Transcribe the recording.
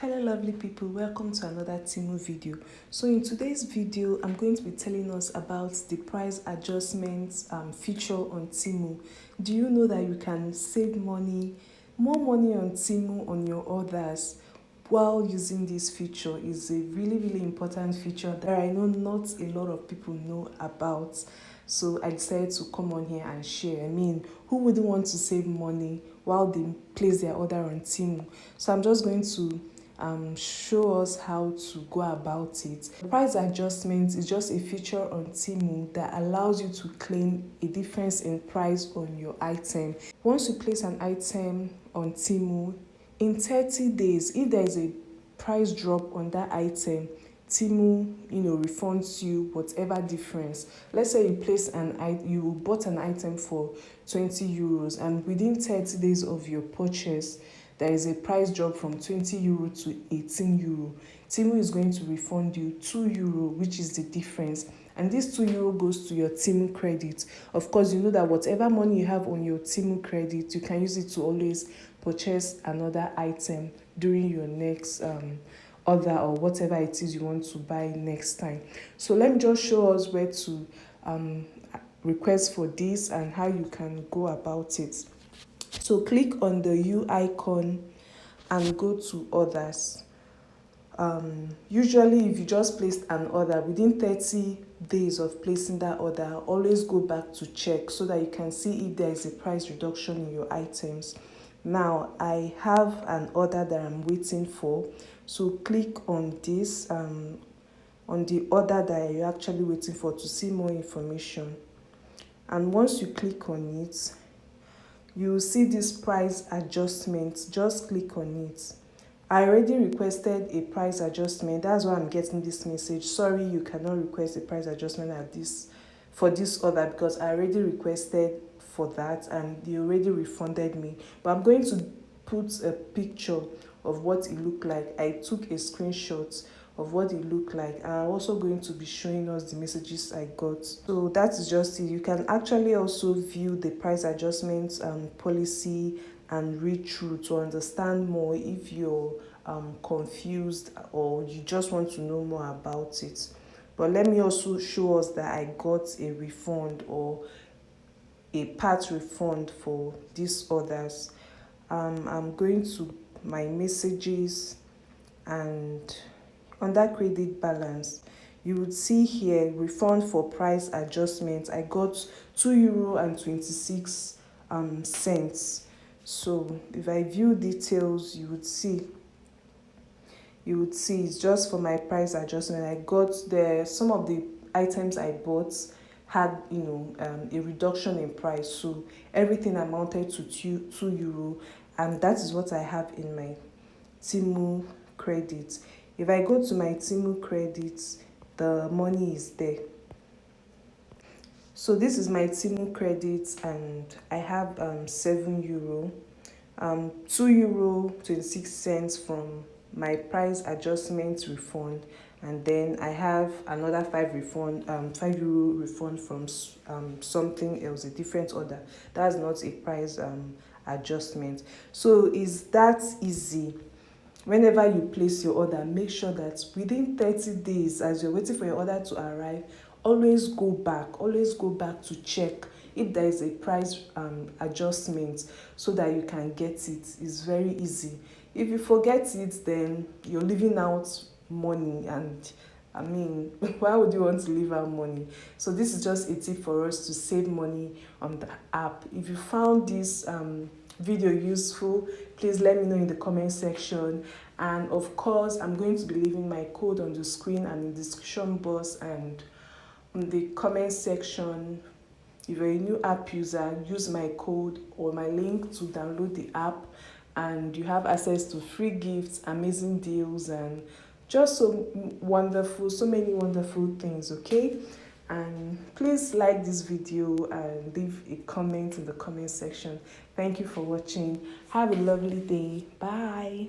Hello lovely people, welcome to another Temu video. So in today's video I'm going to be telling us about the price adjustment feature on Temu. Do you know that you can save more money on Temu on your orders while using this feature? Is a really important feature that I know not a lot of people know about. So I decided to come on here and share. I mean, who wouldn't want to save money while they place their order on Temu? So I'm just going to show us how to go about it. Price adjustment is just a feature on Temu that allows you to claim a difference in price on your item. Once you place an item on Temu, in 30 days, if there is a price drop on that item, Temu, refunds you whatever difference. Let's say you bought an item for 20 euros, and within 30 days of your purchase, there is a price drop from 20 euro to 18 euro. Temu is going to refund you 2 euro, which is the difference. And this 2 euro goes to your Temu credit. Of course, you know that whatever money you have on your Temu credit, you can use it to always purchase another item during your next order or whatever it is you want to buy next time. So let me just show us where to request for this and how you can go about it. So click on the U icon and go to orders. Usually if you just placed an order within 30 days of placing that order, always go back to check so that you can see if there is a price reduction in your items. Now I have an order that I'm waiting for, so click on this on the order that you're actually waiting for to see more information. And once you click on it, you will see this price adjustment. Just click on it. I already requested a price adjustment. That's why I'm getting this message. Sorry, you cannot request a price adjustment for this order, because I already requested for that and they already refunded me. But I'm going to put a picture of what it looked like. I took a screenshot of what it looked like, and I'm also going to be showing us the messages I got. So that is just it. You can actually also view the price adjustment policy and read through to understand more if you're confused or you just want to know more about it. But let me also show us that I got a refund or a part refund for these orders. I'm going to my messages, and under credit balance, you would see here refund for price adjustment. I got €2.26. So if I view details, you would see it's just for my price adjustment. I got some of the items I bought had a reduction in price, so everything amounted to 2 euro, and that is what I have in my Temu credit. If I go to my Temu credits, the money is there. So this is my Temu credits, and I have 7 euro, €2.26 from my price adjustment refund, and then I have another 5 euro refund from something else, a different order. That's not a price adjustment. So is that easy? Whenever you place your order, make sure that within 30 days, as you're waiting for your order to arrive, always go back to check if there is a price adjustment so that you can get it. It's very easy. If you forget it, then you're leaving out money, and I mean, why would you want to leave out money? So this is just a tip for us to save money on the app. If you found this video useful, please let me know in the comment section. And of course, I'm going to be leaving my code on the screen and in the description box and in the comment section. If you're a new app user, use my code or my link to download the app, and you have access to free gifts, amazing deals, and just so many wonderful things. Okay, and please like this video and leave a comment in the comment section. Thank you for watching. Have a lovely day. Bye.